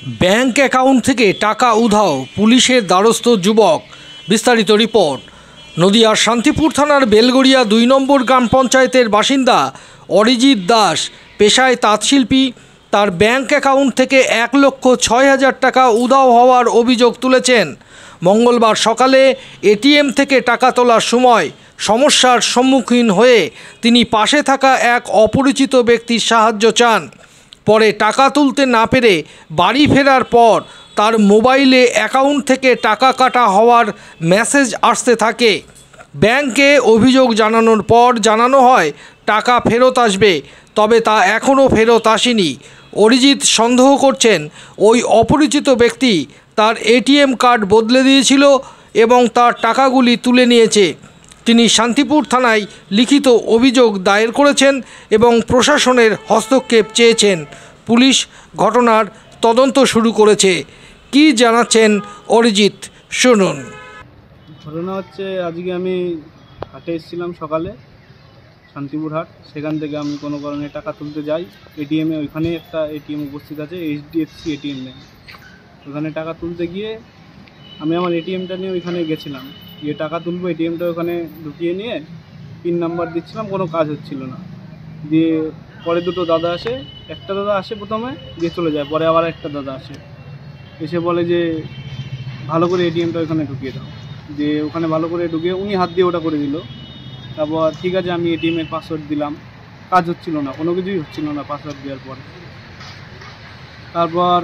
Bank account থেকে টাকা উধাও, পুলিশের দ্বারস্থ যুবক। বিস্তারিত রিপোর্ট। নদিয়ার শান্তিপুর থানার বেলগড়িয়া ২ নম্বর গ্রাম পঞ্চায়েতের বাসিন্দা অরিজিৎ দাস পেশায় তাঁতশিল্পী। তার ব্যাংক অ্যাকাউন্ট থেকে ১,৬০,০০০ টাকা উধাও হওয়ার অভিযোগ তুলেছেন। মঙ্গলবার সকালে এটিএম থেকে টাকা তোলার সময় সমস্যার সম্মুখীন হয়ে তিনি পাশে থাকা এক অপরিচিত ব্যক্তির সাহায্য চান। পরে টাকা তুলতে না পেরে বাড়ি ফেরার পর তার মোবাইলে অ্যাকাউন্ট থেকে টাকা কাটা হওয়ার মেসেজ আসতে থাকে। ব্যাংকে অভিযোগ জানানোর পর জানানো হয় টাকা ফেরত আসবে, তবে তা এখনও ফেরত আসেনি। অরিজিৎ সন্দেহ করছেন ওই অপরিচিত ব্যক্তি তার এটিএম কার্ড বদলে দিয়েছিল এবং তার টাকাগুলি তুলে নিয়েছে। তিনি শান্তিপুর থানায় লিখিত অভিযোগ দায়ের করেছেন এবং প্রশাসনের হস্তক্ষেপ চেয়েছেন। পুলিশ ঘটনার তদন্ত শুরু করেছে। কি জানাচ্ছেন অরিজিৎ, শুনুন। ঘটনা হচ্ছে, আজকে আমি হাটে এসেছিলাম সকালে, শান্তিপুর হাট। সেখান থেকে আমি কোনো কারণে টাকা তুলতে যাই এটিএমে। ওইখানে একটা এটিএম উপস্থিত আছে, এইচডিএফসি এটিএম ব্যাংক। ওখানে টাকা তুলতে গিয়ে আমি আমার এটিএমটা নিয়ে ওইখানে গেছিলাম, গিয়ে টাকা তুলবো। এটিএমটা ওখানে ঢুকিয়ে নিয়ে পিন নাম্বার দিচ্ছিলাম, কোনো কাজ হচ্ছিল না। দিয়ে পরে দুটো দাদা আসে, একটা দাদা আসে প্রথমে, দিয়ে চলে যায়। পরে আবার একটা দাদা আসে, এসে বলে যে ভালো করে এটিএমটা ওখানে ঢুকিয়ে দাও। যে ওখানে ভালো করে ঢুকিয়ে উনি হাত দিয়ে ওটা করে দিল। তারপর ঠিক আছে, আমি এটিএমের পাসওয়ার্ড দিলাম, কাজ হচ্ছিল না, কোনো কিছুই হচ্ছিল না পাসওয়ার্ড দেওয়ার পরে। তারপর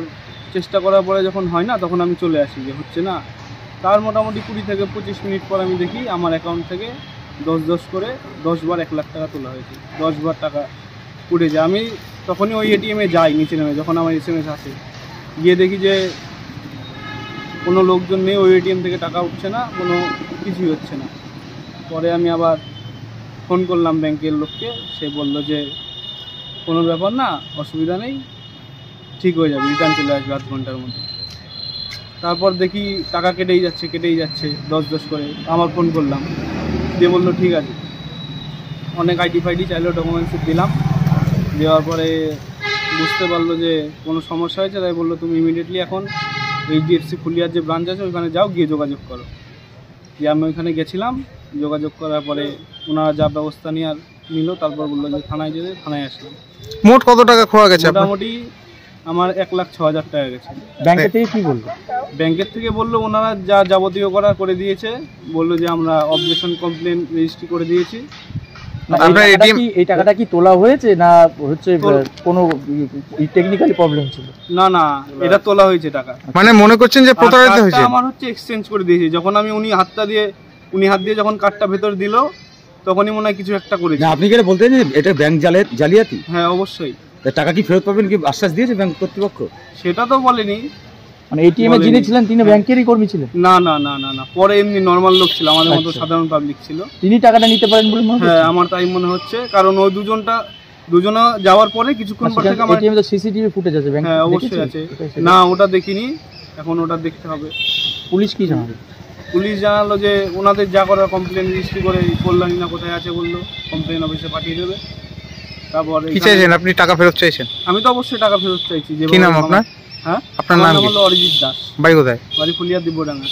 চেষ্টা করার পরে যখন হয় না, তখন আমি চলে আসি যে হচ্ছে না। তার মোটামুটি 20 থেকে 25 মিনিট পর আমি দেখি আমার অ্যাকাউন্ট থেকে 10 করে 10 বার 1 লাখ টাকা তোলা হয়েছে। 10 বার টাকা উঠে যায়। আমি তখনই ওই এটিএমে যাই নিচে নেমে, যখন আমার SMS আসে, গিয়ে দেখি যে কোনো লোকজন নেই, ওই এটিএম থেকে টাকা উঠছে না, কোনো কিছুই হচ্ছে না। পরে আমি আবার ফোন করলাম ব্যাংকের লোককে, সে বলল যে কোনো ব্যাপার না, অসুবিধা নেই, ঠিক হয়ে যাবে, রিটার্ন চলে আসবে 8 ঘন্টার মধ্যে। তারপর দেখি টাকা কেটেই যাচ্ছে 10 করে। আমার ফোন করলাম, দিয়ে বললো ঠিক আছে। অনেক আইডি ফাইডি চাইলো, ডকুমেন্টস দিলাম। দেওয়ার পরে বুঝতে পারলো যে কোনো সমস্যা হয়েছে, তাই বললো তুমি ইমিডিয়েটলি এখন এইচডিএফসি ফুলিয়ার যে ব্রাঞ্চ আছে ওইখানে যাও, গিয়ে যোগাযোগ করো। দিয়ে আমি ওইখানে গেছিলাম, যোগাযোগ করার পরে ওনারা যা ব্যবস্থা নিয়ে নিল, তারপর বললো যে থানায় যেতে, থানায় আসলাম। মোট কত টাকা খোয়া গেছে? মোটামুটি আমার 1,06,000 টাকা গেছে। ব্যাংকের থেকে কি বললো? ব্যাংকের থেকে বললো ওনারা যা যাবতীয় করে দিয়েছে, বললো যে আমরা অবজেকশন কমপ্লেন রেজিস্ট্রি করে দিয়েছি। এই টাকাটা কি তোলা হয়েছে না হচ্ছে কোনো টেকনিক্যালি প্রবলেম ছিল? না, এটা তোলা হয়েছে টাকা। মানে মনে করছেন যে প্রতারিত হয়েছে? আমার হচ্ছে এক্সচেঞ্জ করে দিয়েছি। যখন আমি উনি হাত দিয়ে যখন কার্ডটা ভেতর দিল, তখনই মনে হয় কিছু একটা করেছে। আপনি কি বলতে চান এটা ব্যাংক জালিয়াতি? হ্যাঁ, অবশ্যই। টাকা কি ফেরত পাবেন কি আশ্বাস দিয়েছে ব্যাংক কর্তৃপক্ষ? সেটা তো বলেনি। মানে এটিএম এর যিনি ছিলেন তিনি ব্যাংকেরই কর্মী ছিলেন? না, পরে এমনি নরমাল লোক ছিল, আমাদের মতো সাধারণ পাবলিক ছিল। তিনি টাকাটা নিতে পারেন বলে মনে হচ্ছে? হ্যাঁ, আমার তাই মনে হচ্ছে, কারণ ওই দুজনা যাওয়ার পরে কিছুক্ষণ পর থেকে আমার এটিএম তো সিসিটিভি ফুটেজ আছে ব্যাংকে? হ্যাঁ, অবশ্যই আছে। না, ওটা দেখিনি, এখন ওটা দেখতে হবে। পুলিশ কি জানাবে? পুলিশ জানালো যে ওনাদের যা করার কমপ্লেন রেজিস্ট্রি করে কল্যাণী না কোথায় আছে বললো, কমপ্লেন অফিসে পাঠিয়ে দেবে। তারপর কি চাইছেন আপনি? টাকা ফেরত চাইছেন? আমি তো অবশ্যই টাকা ফেরত চাইছি। কি নাম আপনার? হ্যাঁ, আপনার নাম হলো অরিজিৎ দাস। বাড়ি কোথায়? বাড়ি ফুলিয়া দিব্যডাঙ্গা।